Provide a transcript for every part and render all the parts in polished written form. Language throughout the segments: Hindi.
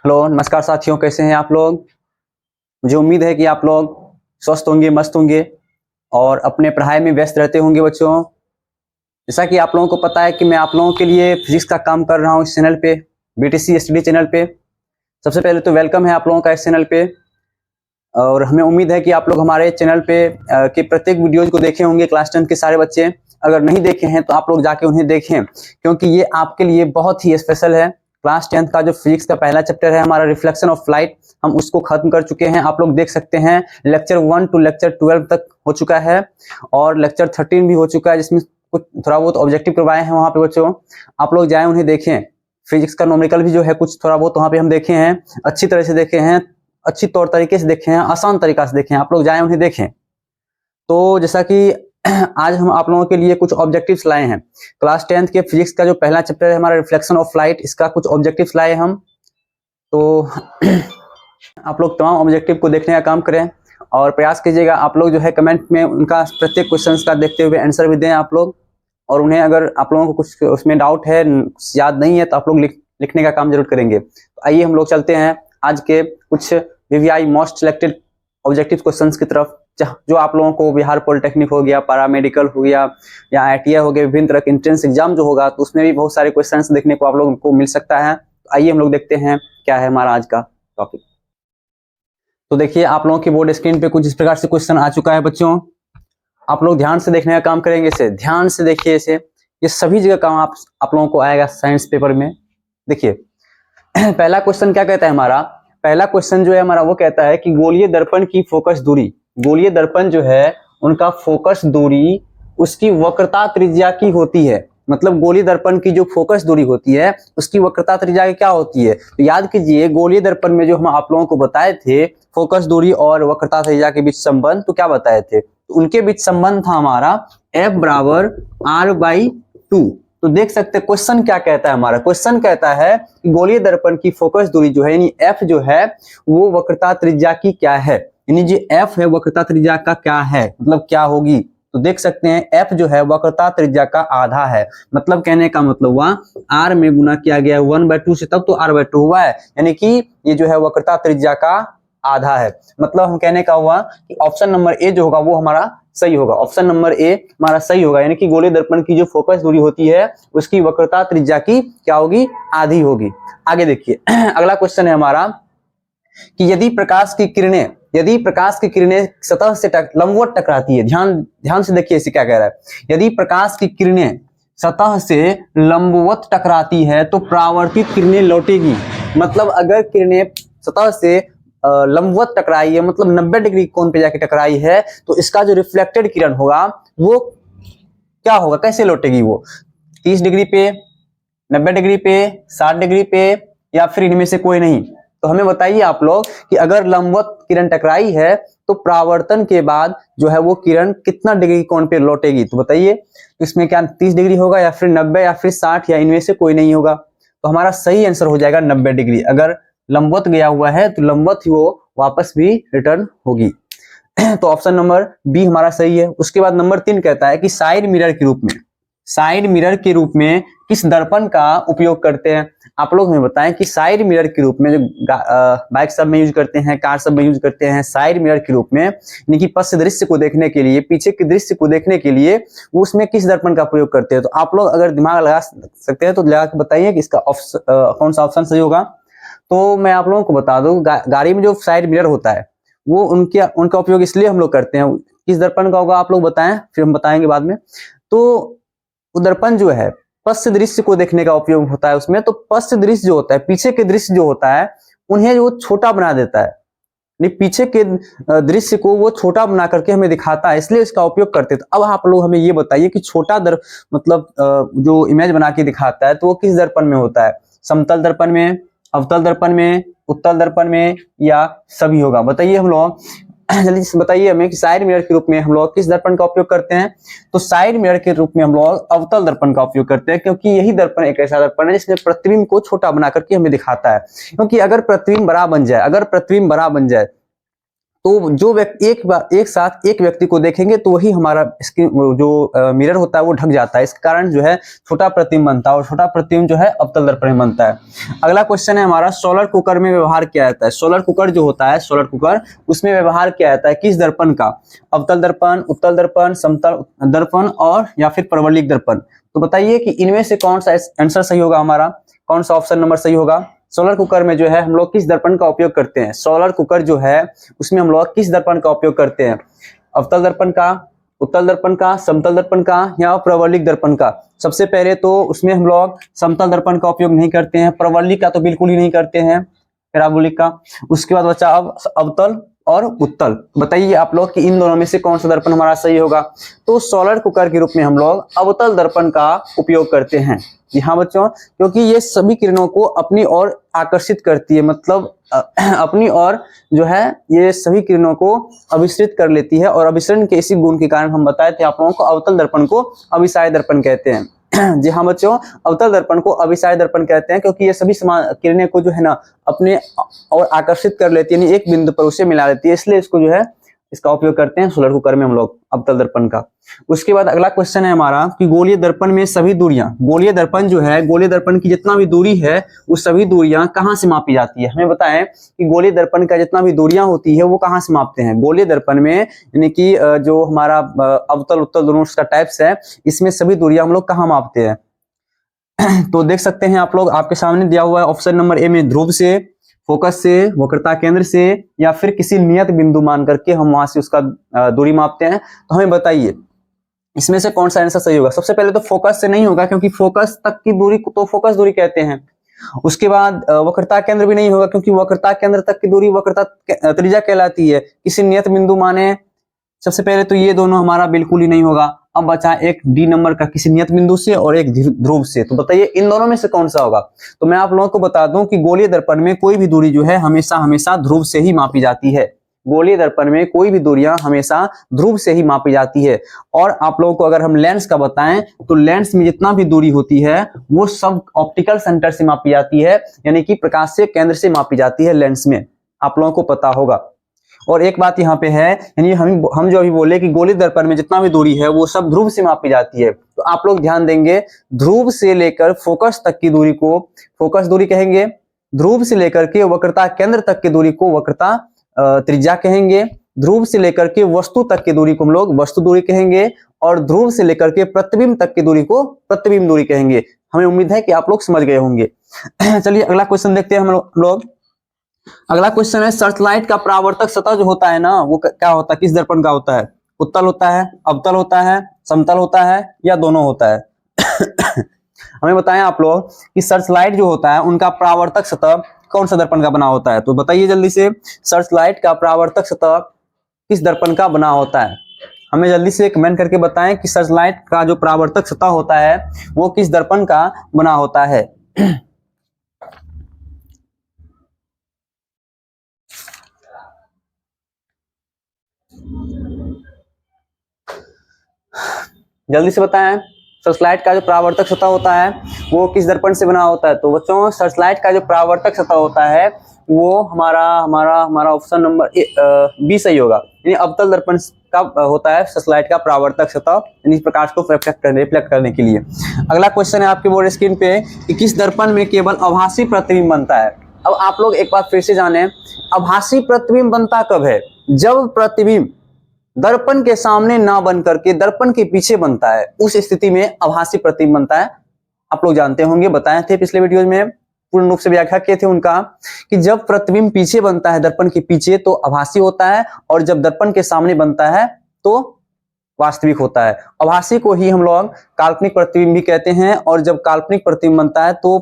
हेलो नमस्कार साथियों, कैसे हैं आप लोग। मुझे उम्मीद है कि आप लोग स्वस्थ होंगे, मस्त होंगे और अपने पढ़ाई में व्यस्त रहते होंगे बच्चों। जैसा कि आप लोगों को पता है कि मैं आप लोगों के लिए फिजिक्स का काम कर रहा हूँ इस चैनल पे, बीटीसी स्टडी चैनल पे। सबसे पहले तो वेलकम है आप लोगों का इस चैनल पे, और हमें उम्मीद है कि आप लोग हमारे चैनल पे के प्रत्येक वीडियोज को देखे होंगे। क्लास 10 के सारे बच्चे अगर नहीं देखे हैं तो आप लोग जाके उन्हें देखें, क्योंकि ये आपके लिए बहुत ही स्पेशल है। क्लास 10 का जो फिजिक्स का पहला चैप्टर है हमारा रिफ्लेक्शन ऑफ लाइट, हम उसको खत्म कर चुके हैं। आप लोग देख सकते हैं लेक्चर 1 टू लेक्चर 12 तक हो चुका है और लेक्चर 13 भी हो चुका है, जिसमें कुछ थोड़ा बहुत ऑब्जेक्टिव करवाए हैं वहां पे बच्चों। आप लोग जाए उन्हें देखें। फिजिक्स का नॉमेरिकल भी जो है कुछ थोड़ा बहुत वहां पे हम देखे हैं, अच्छी तरह से देखे हैं, अच्छी तौर तरीके से देखे हैं, आसान तरीका से देखें। आप लोग जाएं उन्हें देखें। तो जैसा कि आज हम आप लोगों के लिए कुछ ऑब्जेक्टिव्स लाए हैं। क्लास 10 के फिजिक्स का जो पहला चैप्टर है हमारा रिफ्लेक्शन ऑफ लाइट, इसका कुछ ऑब्जेक्टिव्स लाए हम। तो आप लोग तमाम ऑब्जेक्टिव को देखने का काम करें और प्रयास कीजिएगा। आप लोग जो है कमेंट में उनका प्रत्येक क्वेश्चन का देखते हुए आंसर भी दें आप लोग। और उन्हें अगर आप लोगों को कुछ उसमें डाउट है, याद नहीं है, तो आप लोग लिखने का काम जरूर करेंगे। तो आइए हम लोग चलते हैं आज के कुछ VVI most selected objective questions की तरफ, जो आप लोगों को बिहार पॉलिटेक्निक हो गया, पैरामेडिकल हो गया या आईटीआई हो गया, विभिन्न तरह के एंट्रेंस एग्जाम जो होगा तो उसमें भी बहुत सारे क्वेश्चंस देखने को आप लोगों को मिल सकता है। तो आइए हम लोग देखते हैं क्या है हमारा आज का टॉपिक। तो देखिए आप लोगों की बोर्ड स्क्रीन पे कुछ इस प्रकार से क्वेश्चन आ चुका है बच्चों। आप लोग ध्यान से देखने का काम करेंगे, इसे ध्यान से देखिए। इसे ये सभी जगह काम आप लोगों को आएगा साइंस पेपर में। देखिए पहला क्वेश्चन क्या कहता है हमारा, पहला क्वेश्चन जो है हमारा वो कहता है कि गोलीय दर्पण की फोकस दूरी, गोलीय दर्पण जो है उनका फोकस दूरी उसकी वक्रता त्रिज्या की होती है। मतलब गोलीय दर्पण की जो फोकस दूरी होती है उसकी वक्रता त्रिज्या की क्या होती है। तो याद कीजिए गोलीय दर्पण में जो हम आप लोगों को बताए थे फोकस दूरी और वक्रता त्रिज्या के बीच संबंध, तो क्या बताए थे, तो उनके बीच संबंध था हमारा F बराबर R/2। तो देख सकते हैं क्वेश्चन क्या कहता है हमारा, क्वेश्चन कहता है कि गोलीय दर्पण की फोकस दूरी जो है यानी F जो है वो वक्रता त्रिज्या की क्या है, यानी जो F है वक्रता त्रिज्या का क्या है, मतलब क्या होगी। तो देख सकते हैं F जो है वक्रता त्रिज्या का आधा है। मतलब कहने का मतलब हुआ R में गुना किया गया है 1/2 से, तब तो R/2 हुआ है, यानी कि ये जो है वक्रता त्रिज्या का आधा है। मतलब हम कहने का हुआ कि ऑप्शन नंबर ए जो होगा वो हमारा सही होगा। ऑप्शन नंबर ए हमारा सही होगा, यानी कि गोलीय दर्पण की जो फोकस दूरी होती है उसकी वक्रता त्रिज्या की क्या होगी, आधी होगी। आगे देखिए अगला क्वेश्चन है हमारा कि यदि प्रकाश की किरणें सतह से लंबवत टकराती है, ध्यान से देखिए इसे क्या कह रहा है। यदि प्रकाश की किरणें सतह से लंबवत टकराती है तो परावर्तित किरणें लौटेगी। मतलब अगर किरणें सतह से लंबवत टकराई है, मतलब 90 डिग्री कोण पे जाके टकराई है, तो इसका जो रिफ्लेक्टेड किरण होगा वो क्या होगा, कैसे लौटेगी वो, 30 डिग्री पे, 90 डिग्री पे, 60 डिग्री पे, या फिर इनमें से कोई नहीं। तो हमें बताइए आप लोग कि अगर लंबवत किरण टकराई है तो परावर्तन के बाद जो है वो किरण कितना डिग्री कोण पे लौटेगी। तो बताइए इसमें क्या 30 डिग्री होगा या फिर 90 या फिर 60 या इनमें से कोई नहीं होगा। तो हमारा सही आंसर हो जाएगा 90 डिग्री। अगर लंबवत गया हुआ है तो लंबवत ही वो वापस भी रिटर्न होगी। तो ऑप्शन नंबर बी हमारा सही है। उसके बाद नंबर 3 कहता है कि साइड मिरर के रूप में किस दर्पण का उपयोग करते हैं। आप लोग हमें बताएं कि साइड मिरर के रूप में जो बाइक सब में यूज करते हैं, कार सब में यूज करते हैं, साइड मिरर के रूप में यानी कि पश्च दृश्य को देखने के लिए, पीछे के दृश्य को देखने के लिए उसमें किस दर्पण का प्रयोग करते हैं। तो आप लोग अगर दिमाग लगा सकते हैं तो लगा के बताइए कि इसका कौन सा ऑप्शन सही होगा। तो मैं आप लोगों को बता दूं गाड़ी में जो साइड मिरर होता है वो उनका उपयोग इसलिए हम लोग करते हैं। किस दर्पण का होगा आप लोग बताएं, फिर हम बताएंगे बाद में। तो दर्पण जो है पश्च दृश्य को देखने का उपयोग होता है उसमें। तो पश्च दृश्य जो होता है, पीछे के दृश्य जो होता है उन्हें वो छोटा बना देता है, नहीं पीछे के दृश्य को वो छोटा बना करके हमें दिखाता है, इसलिए इसका उपयोग करते हैं। तो अब आप लोग हमें ये बताइए कि छोटा मतलब जो इमेज बना के दिखाता है तो वो किस दर्पण में होता है, समतल दर्पण में, अवतल दर्पण में, उत्तल दर्पण में, या सभी होगा। बताइए हम लोग जल्दी से बताइए हमें कि साइड मिरर के रूप में हम लोग किस दर्पण का उपयोग करते हैं। तो साइड मिरर के रूप में हम लोग अवतल दर्पण का उपयोग करते हैं, क्योंकि यही दर्पण एक ऐसा दर्पण है जिसमें प्रतिबिंब को छोटा बना करके हमें दिखाता है। क्योंकि अगर प्रतिबिंब बड़ा बन जाए तो जो व्यक्ति एक साथ एक व्यक्ति को देखेंगे तो वही हमारा जो मिरर होता है वो ढक जाता है। इस कारण जो है छोटा प्रतिबिंब बनता है और छोटा प्रतिबिंब जो है अवतल दर्पण में बनता है। अगला क्वेश्चन है हमारा, सोलर कुकर में व्यवहार किया जाता है। सोलर कुकर जो होता है, सोलर कुकर, उसमें व्यवहार किया जाता है किस दर्पण का? अवतल दर्पण, उत्तल दर्पण, समतल दर्पण और या फिर परवलयिक दर्पण। तो बताइए कि इनमें से कौन सा आंसर सही होगा हमारा, कौन सा ऑप्शन नंबर सही होगा? सोलर कुकर में जो है हम लोग किस दर्पण का उपयोग करते हैं? सोलर कुकर जो है उसमें हम लोग किस दर्पण का उपयोग करते हैं? अवतल दर्पण का, उत्तल दर्पण का, समतल दर्पण का या परवलयिक दर्पण का? सबसे पहले तो उसमें हम लोग समतल दर्पण का उपयोग नहीं करते हैं, परवलयिक का तो बिल्कुल ही नहीं करते हैं, पैराबोलिक का। उसके बाद बचा अब अवतल और उत्तल। बताइए आप लोग कि इन दोनों में से कौन सा दर्पण हमारा सही होगा? तो सोलर कुकर के रूप में हम लोग अवतल दर्पण का उपयोग करते हैं। जी हाँ बच्चों, क्योंकि ये सभी किरणों को अपनी ओर आकर्षित करती है, मतलब अपनी ओर जो है ये सभी किरणों को अभिसरित कर लेती है और अभिसरण के इसी गुण के कारण हम बताए थे आप लोगों को अवतल दर्पण को अभिसाय दर्पण कहते हैं। जी हाँ बच्चों, अवतल दर्पण को अभिसाय दर्पण कहते हैं क्योंकि ये सभी किरणें को जो है ना अपने और आकर्षित कर लेती है, यानी एक बिंदु पर उसे मिला लेती है, इसलिए इसको जो है इसका उपयोग करते हैं सोलर कुकर में हम लोग अवतल दर्पण का। उसके बाद अगला क्वेश्चन है हमारा कि गोलीय दर्पण में सभी दूरियां, गोलीय दर्पण जो है, गोलीय दर्पण की जितना भी दूरी है वो सभी दूरियां कहाँ से मापी जाती है? हमें बताएं कि गोलीय दर्पण का जितना भी दूरियां होती है वो कहाँ से मापते हैं? गोलीय दर्पण में यानी कि जो हमारा अवतल उत्तल दोनों का टाइप्स है, इसमें सभी दूरियां हम लोग कहाँ मापते हैं? तो देख सकते हैं आप लोग, आपके सामने दिया हुआ है ऑप्शन नंबर ए में ध्रुव से, फोकस से, वक्रता केंद्र से या फिर किसी नियत बिंदु मान करके हम वहां से उसका दूरी मापते हैं। तो हमें बताइए इसमें से कौन सा आंसर सही होगा? सबसे पहले तो फोकस से नहीं होगा क्योंकि फोकस तक की दूरी को तो फोकस दूरी कहते हैं। उसके बाद वक्रता केंद्र भी नहीं होगा क्योंकि वक्रता केंद्र तक की दूरी वक्रता त्रिज्या कहलाती है। किसी नियत बिंदु माने, सबसे पहले तो ये दोनों हमारा बिल्कुल ही नहीं होगा। अब बचा एक डी नंबर का किसी नियत बिंदु से और एक ध्रुव से। तो बताइए इन दोनों में से कौन सा होगा? तो मैं आप लोगों को बता दूं कि गोलीय दर्पण में कोई भी दूरी जो है हमेशा ध्रुव से ही मापी जाती है। गोलीय दर्पण में कोई भी दूरियां हमेशा ध्रुव से ही मापी जाती है। और आप लोगों को अगर हम लेंस का बताएं तो लेंस में जितना भी दूरी होती है वो सब ऑप्टिकल सेंटर से मापी जाती है, यानी कि प्रकाशीय केंद्र से मापी जाती है लेंस में, आप लोगों को पता होगा। और एक बात यहाँ पे है, यानी हम जो अभी बोले कि गोलीय दर्पण में जितना भी दूरी है वो सब ध्रुव से मापी जाती है, तो आप लोग ध्यान देंगे ध्रुव से लेकर फोकस तक की दूरी को फोकस दूरी कहेंगे, ध्रुव से लेकर के वक्रता केंद्र तक की दूरी को वक्रता त्रिज्या कहेंगे, ध्रुव से लेकर के वस्तु तक की दूरी को हम लोग वस्तु दूरी कहेंगे और ध्रुव से लेकर के प्रतिबिंब तक की दूरी को प्रतिबिंब दूरी कहेंगे। हमें उम्मीद है कि आप लोग समझ गए होंगे। चलिए अगला क्वेश्चन देखते हैं हम लोग। अगला क्वेश्चन है, सर्चलाइट का परावर्तक सतह जो होता है ना वो क्या होता है, किस दर्पण का होता है? उत्तल होता है, अवतल होता है, समतल होता है या दोनों होता है? हमें बताएं आप लोग कि सर्चलाइट जो होता है उनका परावर्तक सतह कौन सा दर्पण का बना होता है? तो बताइए जल्दी से, सर्चलाइट का परावर्तक सतह किस दर्पण का बना होता है? हमें जल्दी से कमेंट करके बताएं कि सर्चलाइट का जो परावर्तक सतह होता है वो किस दर्पण का बना होता है? जल्दी से बताएं, सर्चलाइट का जो परावर्तक सतह होता है वो किस दर्पण से बना होता है? तो बच्चों सर्चलाइट का जो परावर्तक सतह होता है वो हमारा ऑप्शन नंबर बी सही होगा, यानी अवतल दर्पण का होता है सर्चलाइट का परावर्तक सतह, यानी प्रकाश को रिफ्लेक्ट करने के लिए। अगला क्वेश्चन है आपके बोर्ड स्क्रीन पे कि किस दर्पण में केवल आभासी प्रतिबिंब बनता है? अब आप लोग एक बार फिर से जाने, आभासी प्रतिबिंब बनता कब है? जब प्रतिबिंब दर्पण के सामने ना बन करके दर्पण के पीछे बनता है, उस स्थिति में आभासी प्रतिबिंब बनता है। आप लोग जानते होंगे, बताए थे पिछले वीडियो में, पूर्ण रूप से व्याख्या किए थे उनका, कि जब प्रतिबिंब पीछे बनता है दर्पण के पीछे तो आभासी होता है और जब दर्पण के सामने बनता है तो वास्तविक होता है। आभासी को ही हम लोग काल्पनिक प्रतिबिंब भी कहते हैं और जब काल्पनिक प्रतिबिंब बनता है तो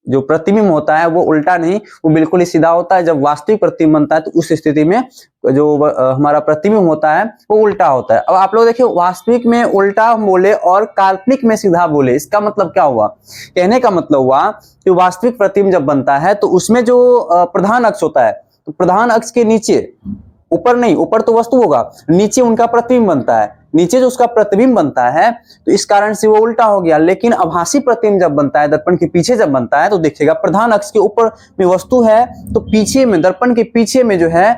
जो प्रतिबिंब होता है वो उल्टा नहीं, वो बिल्कुल ही सीधा होता है। जब वास्तविक प्रतिबिंब बनता है तो उस स्थिति में जो हमारा प्रतिबिंब होता है वो उल्टा होता है। अब आप लोग देखिए, वास्तविक में उल्टा बोले और काल्पनिक में सीधा बोले, इसका मतलब क्या हुआ? कहने का मतलब हुआ कि वास्तविक प्रतिबिंब जब बनता है तो उसमें जो प्रधान अक्ष होता है, तो प्रधान अक्ष के नीचे ऊपर नहीं, ऊपर तो वस्तु होगा, नीचे उनका प्रतिबिंब बनता है, नीचे जो उसका प्रतिबिंब बनता है तो इस कारण से वो उल्टा हो गया। लेकिन आभासी प्रतिबिंब जब बनता है, दर्पण के पीछे जब बनता है, तो देखिएगा प्रधान अक्ष के ऊपर में वस्तु है तो पीछे में, दर्पण के पीछे में जो है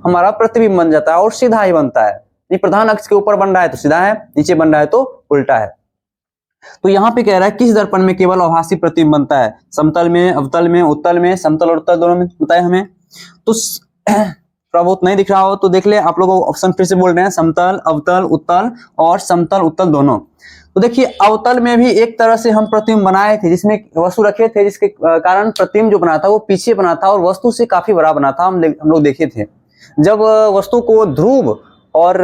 हमारा प्रतिबिंब बन जाता है और सीधा ही बनता है। ये प्रधान अक्ष के ऊपर बन रहा है तो सीधा है, नीचे बन रहा है तो उल्टा है। तो यहाँ पे कह रहा है किस दर्पण में केवल आभासी प्रतिबिंब बनता है, समतल में, अवतल में, उत्तल में, समतल और उत्तल दोनों में बताए हमें। तो थोड़ा बहुत नहीं दिख रहा हो तो देख ले, आप लोगों को ऑप्शन फिर से बोल रहे हैं, समतल, अवतल, उत्तल और समतल उत्तल दोनों। तो देखिए अवतल में भी एक तरह से हम प्रतिबिंब बनाए थे जिसमें वस्तु रखे थे, जिसके कारण प्रतिबिंब जो बना था वो पीछे बना था और वस्तु से काफी बड़ा बना था। हम लोग देखे थे जब वस्तु को ध्रुव और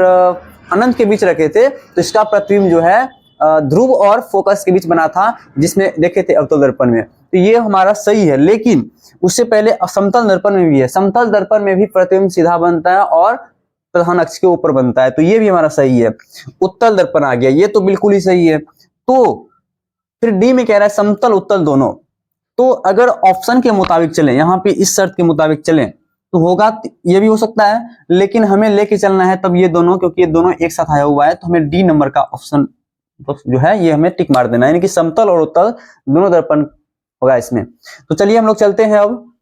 अनंत के बीच रखे थे तो इसका प्रतिबिंब जो है ध्रुव और फोकस के बीच बना था, जिसमें देखे थे अवतल दर्पण में। तो ये हमारा सही है। लेकिन उससे पहले समतल दर्पण में भी है, समतल दर्पण में भी प्रतिबिंब सीधा बनता है और प्रधान अक्ष के ऊपर बनता है, तो ये भी हमारा सही है। उत्तल दर्पण आ गया, ये तो बिल्कुल ही सही है। तो फिर डी में कह रहा है समतल उत्तल दोनों। तो अगर ऑप्शन के मुताबिक चलें, यहाँ पे इस शर्त के मुताबिक चलें तो होगा, ये भी हो सकता है, लेकिन हमें लेके चलना है तब ये दोनों, क्योंकि ये दोनों एक साथ आया हुआ है, तो हमें डी नंबर का ऑप्शन जो है ये हमें टिक मार देना है, यानी कि समतल और उत्तल दोनों दर्पण होगा इसमें। तो चलिए हम लोग चलते हैं अब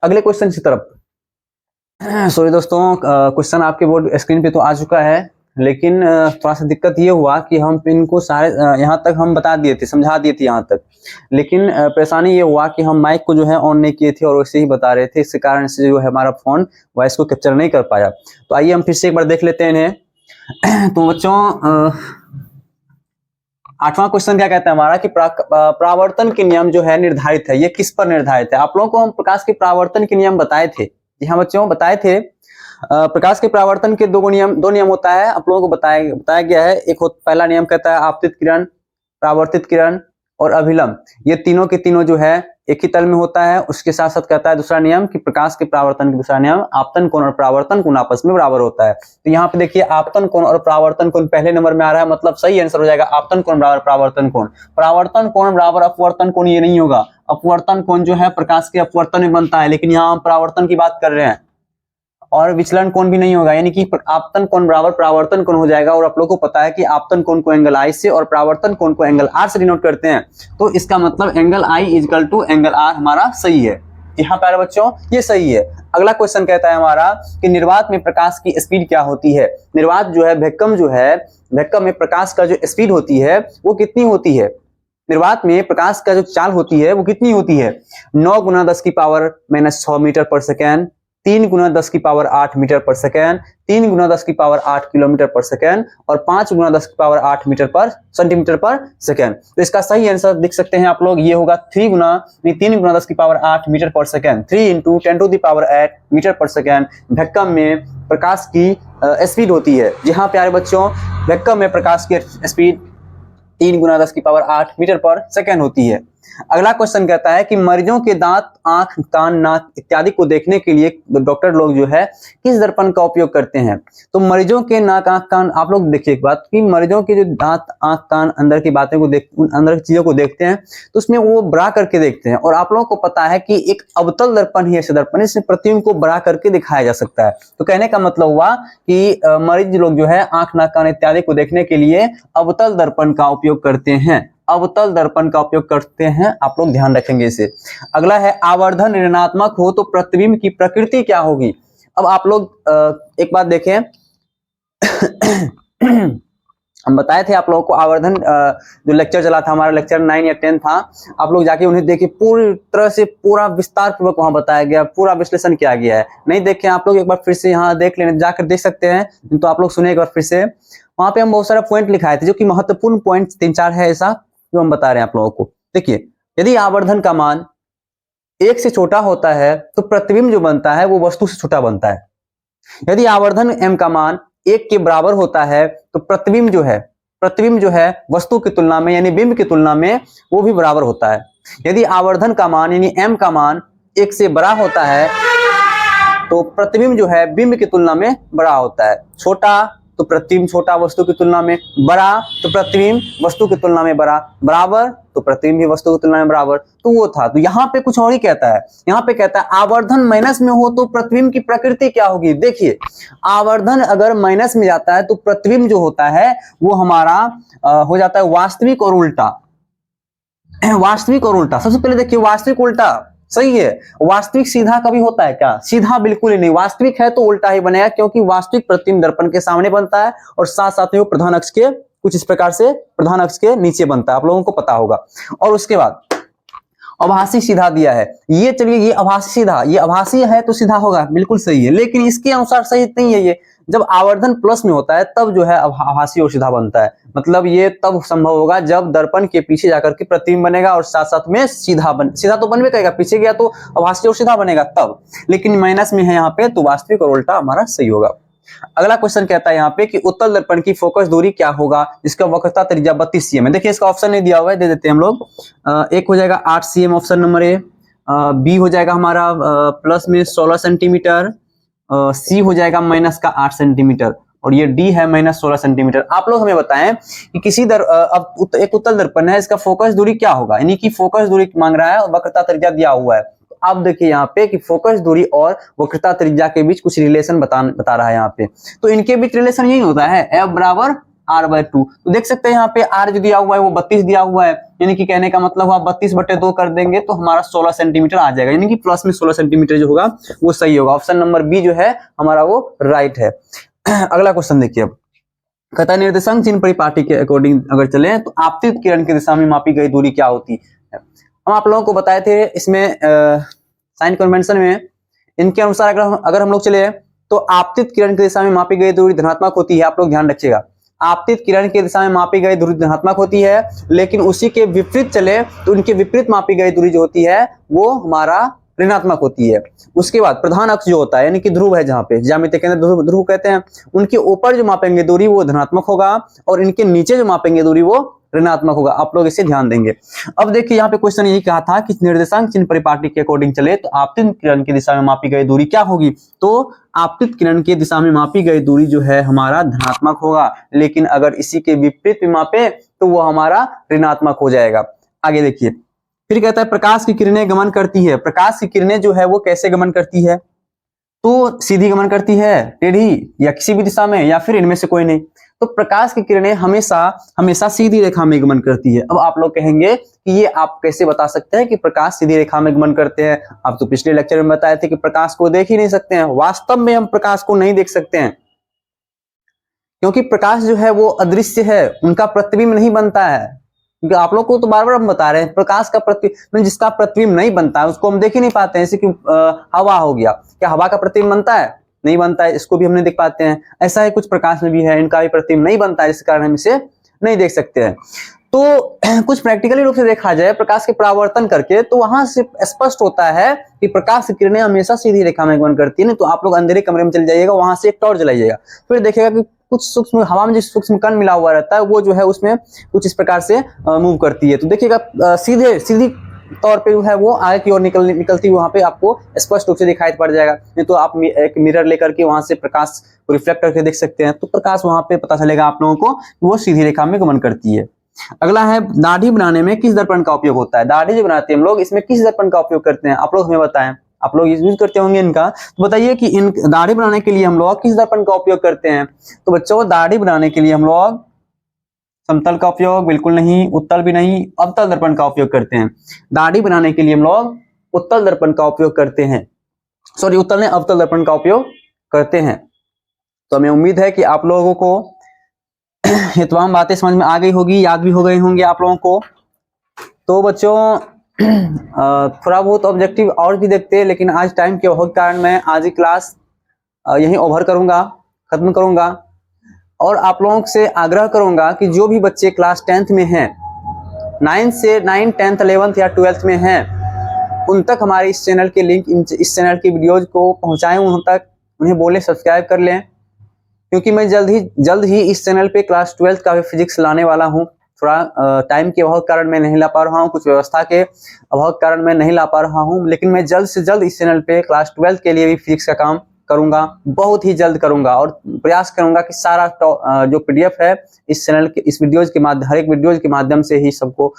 अगले क्वेश्चन की तरफ। सॉरी दोस्तों, क्वेश्चन आपके बोर्ड स्क्रीन पे तो आ चुका है, लेकिन थोड़ा सा दिक्कत ये हुआ कि हम इनको सारे यहाँ तक हम बता दिए थे, समझा दिए थे यहाँ तक, लेकिन परेशानी ये हुआ कि हम माइक को जो है ऑन नहीं किए थे और वैसे ही बता रहे थे, इसके कारण से जो है हमारा फोन वॉइस को कैप्चर नहीं कर पाया। तो आइए हम फिर से एक बार देख लेते हैं इन्हें। तो बच्चों 8वां क्वेश्चन क्या कहता है हमारा कि परावर्तन के नियम जो है निर्धारित है, ये किस पर निर्धारित है? आप लोगों को हम प्रकाश के परावर्तन के नियम बताए थे, जी हाँ बच्चों बताए थे। प्रकाश के परावर्तन के दो नियम होता है, आप लोगों को बताया गया है। एक पहला नियम कहता है आपतित किरण, परावर्तित किरण और अभिलंब, ये तीनों के तीनों जो है एक ही तल में होता है। उसके साथ साथ कहता है दूसरा नियम कि प्रकाश के परावर्तन का दूसरा नियम आपतन कोण और परावर्तन कोण आपस में बराबर होता है। तो यहाँ पे देखिए आपतन कोण और परावर्तन कोण पहले नंबर में आ रहा है, मतलब सही आंसर हो जाएगा आपतन कोण बराबर परावर्तन कोण। परावर्तन कोण बराबर अपवर्तन कोण ये नहीं होगा, अपवर्तन कोण जो है प्रकाश के अपवर्तन में बनता है, लेकिन यहाँ हम परावर्तन की बात कर रहे हैं। और विचलन कोण भी नहीं होगा, यानी कि आपतन कोण बराबर परावर्तन कोण हो जाएगा। और आप लोगों को पता है कि आपतन कोण को एंगल आई से और परावर्तन कोण को एंगल आर से डिनोट करते हैं, तो इसका मतलब angle i equal to angle r हमारा सही है। यहाँ प्यारे बच्चों ये सही है। अगला क्वेश्चन कहता है हमारा कि निर्वात में प्रकाश की स्पीड क्या होती है? निर्वात जो है वैक्यूम जो है, वैक्यूम में प्रकाश का जो स्पीड होती है वो कितनी होती है? निर्वात में प्रकाश का जो चाल होती है वो कितनी होती है? 9 गुना 10 की पावर -6 मीटर पर सेकेंड, 3 गुना 10 की पावर 8 मीटर पर सेकेंड, 3 गुना 10 की पावर 8 किलोमीटर पर सेकेंड और 5 गुना 10 की पावर 8 सेंटीमीटर पर सेकेंड। तो इसका सही आंसर देख सकते हैं आप लोग, ये होगा 3 गुना 10 की power 8 metre per second, 3 into 10 to the power 8 metre per second vacuum में प्रकाश की स्पीड होती है। जी हाँ प्यारे बच्चों, वैक्यूम में प्रकाश की स्पीड 3 गुना 10 की पावर 8 मीटर पर सेकेंड होती है। अगला क्वेश्चन कहता है कि मरीजों के दांत, आंख, कान, नाक इत्यादि को देखने के लिए डॉक्टर लोग जो है किस दर्पण का उपयोग करते हैं? तो मरीजों के नाक, आंख, कान, आप लोग देखिए एक बात कि मरीजों के जो दांत, आंख, कान, अंदर की बातें को अंदर की चीजों को देखते हैं तो उसमें वो बड़ा करके देखते हैं। और आप लोगों को पता है कि एक अवतल दर्पण ही ऐसे दर्पण है इसमें प्रतिबिंब को बड़ा करके दिखाया जा सकता है। तो कहने का मतलब हुआ कि मरीज लोग जो है आंख, नाक, कान इत्यादि को देखने के लिए अवतल दर्पण का उपयोग करते हैं, अवतल दर्पण का उपयोग करते हैं, आप लोग ध्यान रखेंगे इसे। अगला है आवर्धन ऋणात्मक हो तो प्रतिबिंब की प्रकृति क्या होगी? अब आप लोग एक बात देखें हम बताए थे आप लोगों को आवर्धन जो लेक्चर चला था हमारा, लेक्चर 9 या 10 था, आप लोग जाके उन्हें देखिए, पूरी तरह से पूरा विस्तार पूर्वक वहां बताया गया, पूरा विश्लेषण किया गया है। नहीं देखे आप लोग एक बार फिर से यहाँ देख लेने, जाकर देख सकते हैं, तो आप लोग सुने एक बार फिर से। वहां पे हम बहुत सारा पॉइंट लिखाए थे जो कि महत्वपूर्ण पॉइंट 3-4 है ऐसा जो हम बता रहे हैं आप लोगों को। देखिए यदि आवर्धन का मान 1 से छोटा होता है तो प्रतिबिंब जो बनता है वो वस्तु से छोटा बनता है। यदि आवर्धन m का मान 1 के बराबर होता है तो प्रतिबिंब जो है वस्तु की तुलना में यानी बिंब की तुलना में वो भी बराबर होता है। यदि आवर्धन का मान यानी m का मान 1 से बड़ा होता है तो प्रतिबिंब जो है बिंब की तुलना में बड़ा होता है। छोटा तो प्रतिबिंब छोटा वस्तु की तुलना में, बड़ा तो प्रतिबिंब वस्तु की तुलना में बड़ा, बराबर तो प्रतिबिंब भी वस्तु की तुलना में बराबर। तो वो था। तो यहाँ पे कुछ और ही कहता है, यहाँ पे कहता है आवर्धन माइनस में हो तो प्रतिबिंब की प्रकृति क्या होगी। देखिए आवर्धन अगर माइनस में जाता है तो प्रतिबिंब जो होता है वो हमारा हो जाता है वास्तविक और उल्टा। वास्तविक और उल्टा, सबसे पहले देखिए वास्तविक उल्टा सही है। वास्तविक सीधा कभी होता है क्या? सीधा बिल्कुल ही नहीं। वास्तविक है तो उल्टा ही बनेगा, क्योंकि वास्तविक प्रतिबिंब दर्पण के सामने बनता है और साथ साथ में वो प्रधान अक्ष के कुछ इस प्रकार से प्रधान अक्ष के नीचे बनता है, आप लोगों को पता होगा। और उसके बाद आभासी सीधा दिया है। ये चलिए ये आभासी सीधा, ये आभासी है तो सीधा होगा, बिल्कुल सही है, लेकिन इसके अनुसार सही नहीं है। ये जब आवर्धन प्लस में होता है तब जो है आभासी और सीधा बनता है। मतलब ये तब संभव होगा जब दर्पण के पीछे जाकर के प्रतिबिंब बनेगा और साथ साथ में सीधा तो बनवे करेगा, पीछे गया तो आभासी और सीधा बनेगा तब, लेकिन माइनस में है यहाँ पे तो वास्तविक और उल्टा हमारा सही होगा। अगला क्वेश्चन कहता है यहाँ पे कि उत्तल दर्पण की फोकस दूरी क्या होगा, इसका वक्रता त्रिज्या 32 cm है। देखिए इसका ऑप्शन नहीं दिया हुआ है, दे देते हैं हम लोग। एक हो जाएगा 8 cm option number A, B हो जाएगा हमारा प्लस में 16 सेंटीमीटर, सी हो जाएगा माइनस का 8 सेंटीमीटर और ये डी है माइनस 16 सेंटीमीटर। आप लोग हमें बताएं कि किसी एक उत्तल दर्पण है, इसका फोकस दूरी क्या होगा, यानी कि फोकस दूरी मांग रहा है और वक्रता त्रिज्या दिया हुआ है। अब देखिए यहाँ पे कि फोकस दूरी और वक्रता त्रिज्या के बीच कुछ रिलेशन बता रहा है यहाँ पे। तो इनके बीच रिलेशन यही होता है F बराबर R/2। तो देख सकते हैं यहाँ पे R जो दिया हुआ है वो 32 दिया हुआ है, यानी कि कहने का मतलब हुआ 32/2 कर देंगे तो हमारा 16 सेंटीमीटर आ जाएगा, यानी कि प्लस में 16 सेंटीमीटर जो होगा वो सही होगा। ऑप्शन नंबर बी जो है हमारा वो राइट है। अगला क्वेश्चन देखिए, अब कहता है निर्देशांक चिन्ह परिपाटी के अकॉर्डिंग अगर चले तो आपतित किरण की दिशा में मापी गई दूरी क्या होती है। हम आप लोगों को बताए थे इसमें साइन कन्वेंशन में, इनके अनुसार अगर हम लोग चले तो आपतित किरण की दिशा में मापी गई दूरी धनात्मक होती है। आप लोग ध्यान रखिएगा, आपतित किरण की दिशा में मापी गई दूरी धनात्मक होती है, लेकिन उसी के विपरीत चले तो उनके विपरीत मापी गई दूरी जो होती है वो हमारा ऋणात्मक होती है। उसके बाद प्रधान अक्ष जो होता है यानी कि ध्रुव है, जहाँ पे ज्यामिति के अंदर ध्रुव कहते हैं, उनके ऊपर जो मापेंगे दूरी वो धनात्मक होगा और इनके नीचे जो मापेंगे दूरी वो ऋणात्मक होगा। आप लोग इसे ध्यान देंगे। अब देखिए यहाँ पे क्वेश्चन यही कहा था कि निर्देशांक चिन्ह परिपाटी के अकॉर्डिंग चले तो आपतित किरण की दिशा में मापी गई दूरी क्या होगी। तो आपतित किरण की दिशा में मापी गई दूरी जो है हमारा धनात्मक होगा, लेकिन अगर इसी के विपरीत में मापे तो वो हमारा ऋणात्मक हो जाएगा। आगे देखिए फिर कहता है प्रकाश की किरणें गमन करती है। प्रकाश की किरणें जो है वो कैसे गमन करती है, तो सीधी गमन करती है, टेढ़ी, या किसी भी दिशा में, या फिर इनमें से कोई नहीं। तो प्रकाश की किरणें हमेशा सीधी रेखा में गमन करती है। अब आप लोग कहेंगे कि ये आप कैसे बता सकते हैं कि प्रकाश सीधी रेखा में गमन करते हैं। आप तो पिछले लेक्चर में बताए थे कि प्रकाश को देख ही नहीं सकते हैं। वास्तव में हम प्रकाश को नहीं देख सकते हैं, क्योंकि प्रकाश जो है वो अदृश्य है, उनका प्रतिबिंब नहीं बनता है। क्योंकि आप लोग को तो बार बार हम बता रहे हैं प्रकाश का प्रतिबिंब, जिसका प्रतिबिंब नहीं बनता है उसको हम देख ही नहीं पाते हैं। जैसे कि हवा हो गया, क्या हवा का प्रतिबिंब बनता है? नहीं बनता है, इसको भी हम नहीं देख पाते हैं। ऐसा ही कुछ प्रकाश में भी है, इनका भी प्रतिबिंब नहीं बनता है, जिस कारण हम इसे नहीं देख सकते हैं। तो कुछ प्रैक्टिकली रूप से देखा जाए प्रकाश के परावर्तन करके तो वहां से स्पष्ट होता है कि प्रकाश की किरणें हमेशा सीधी रेखा में गमन करती है। तो आप लोग अंधेरे कमरे में चले जाइएगा, वहां से एक टॉर्च जलाइएगा, फिर देखिएगा कि कुछ सूक्ष्म हवा में जो सूक्ष्म कण मिला हुआ रहता है वो जो है उसमें कुछ इस प्रकार से मूव करती है। तो देखिएगा सीधी तौर पे जो है वो आगे की ओर निकलती हुई वहां पे आपको स्पष्ट रूप से दिखाई पड़ जाएगा। नहीं तो आप एक मिरर लेकर के वहां से प्रकाश को रिफ्लेक्ट करके देख सकते हैं, तो प्रकाश वहां पे पता चलेगा आप लोगों को वो सीधी रेखा में गमन करती है। अगला है दाढ़ी बनाने में किस दर्पण का उपयोग होता है। दाढ़ी जो बनाते हैं हम लोग इसमें किस दर्पण का उपयोग करते हैं, आप लोग हमें बताएं। आप लोग यूज करते होंगे इनका, तो बताइए कि इन दाढ़ी बनाने के लिए हम लोग किस दर्पण का उपयोग करते हैं। तो बच्चों दाढ़ी बनाने के लिए हम लोग समतल का उपयोग बिल्कुल नहीं, उत्तल भी नहीं, अवतल दर्पण का उपयोग करते हैं। दाढ़ी बनाने के लिए हम लोग उत्तल दर्पण का उपयोग करते हैं, सॉरी उत्तल ने अवतल दर्पण का उपयोग करते हैं। तो हमें उम्मीद है कि आप लोगों को ये तमाम बातें समझ में आ गई होगी, याद भी हो गई होंगी आप लोगों को। तो बच्चों थोड़ा बहुत ऑब्जेक्टिव और भी देखते हैं, लेकिन आज टाइम के अभाव के कारण मैं आज ही क्लास यहीं ओवर करूंगा, खत्म करूंगा। और आप लोगों से आग्रह करूंगा कि जो भी बच्चे क्लास 10th में हैं, 9 से 9, 10th, 11th या 12th में हैं, उन तक हमारे इस चैनल के लिंक, इस चैनल की वीडियोज को पहुंचाएं उन तक, उन्हें बोले सब्सक्राइब कर लें, क्योंकि मैं जल्द ही इस चैनल पे क्लास 12th का भी फिजिक्स लाने वाला हूं। थोड़ा टाइम के अभाव के कारण मैं नहीं ला पा रहा हूं, कुछ व्यवस्था के अभाव के कारण मैं नहीं ला पा रहा हूं, लेकिन मैं जल्द से जल्द इस चैनल पे क्लास 12th के लिए भी फिजिक्स का काम करूंगा, बहुत ही जल्द करूंगा और प्रयास करूंगा कि सारा जो पीडीएफ है इस चैनल के इस वीडियोज के माध्यम हर एक वीडियोज के माध्यम से ही सबको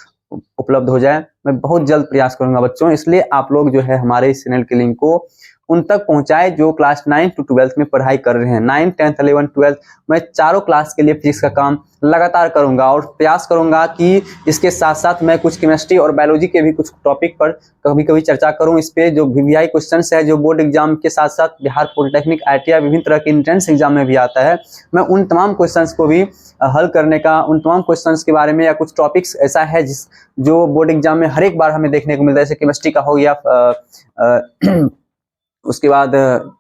उपलब्ध हो जाए। मैं बहुत जल्द प्रयास करूंगा बच्चों, इसलिए आप लोग जो है हमारे इस चैनल के लिंक को उन तक पहुंचाए जो क्लास 9 to 12 में पढ़ाई कर रहे हैं। 9, 10th, 11, 12 मैं चारों क्लास के लिए फिजिक्स का काम लगातार करूंगा और प्रयास करूंगा कि इसके साथ साथ मैं कुछ केमिस्ट्री और बायोलॉजी के भी कुछ टॉपिक पर कभी कभी चर्चा करूं। इस पे जो वीवीआई क्वेश्चन है जो बोर्ड एग्जाम के साथ साथ बिहार पॉलिटेक्निक, ITI विभिन्न तरह के एंट्रेंस एग्जाम में भी आता है, मैं उन तमाम क्वेश्चंस को भी हल करने का, उन तमाम क्वेश्चंस के बारे में या कुछ टॉपिक्स ऐसा है जो बोर्ड एग्जाम में हर एक बार हमें देखने को मिलता है, जैसे केमिस्ट्री का हो गया, उसके बाद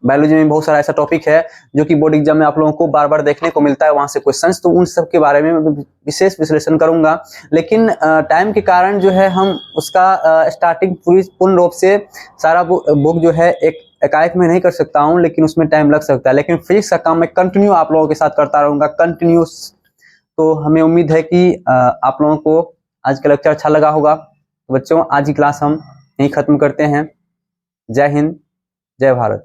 बायोलॉजी में बहुत सारा ऐसा टॉपिक है जो कि बोर्ड एग्जाम में आप लोगों को बार बार देखने को मिलता है वहां से क्वेश्चंस, तो उन सब के बारे में मैं विशेष विश्लेषण करूंगा। लेकिन टाइम के कारण जो है हम उसका स्टार्टिंग पूर्ण रूप से सारा बुक जो है एकाएक में नहीं कर सकता हूं, लेकिन उसमें टाइम लग सकता है। लेकिन फिजिक्स का काम मैं कंटिन्यू आप लोगों के साथ करता रहूंगा, कंटिन्यूस। तो हमें उम्मीद है कि आप लोगों को आज का लेक्चर अच्छा लगा होगा। बच्चों आज की क्लास हम यहीं खत्म करते हैं। जय हिंद, जय भारत।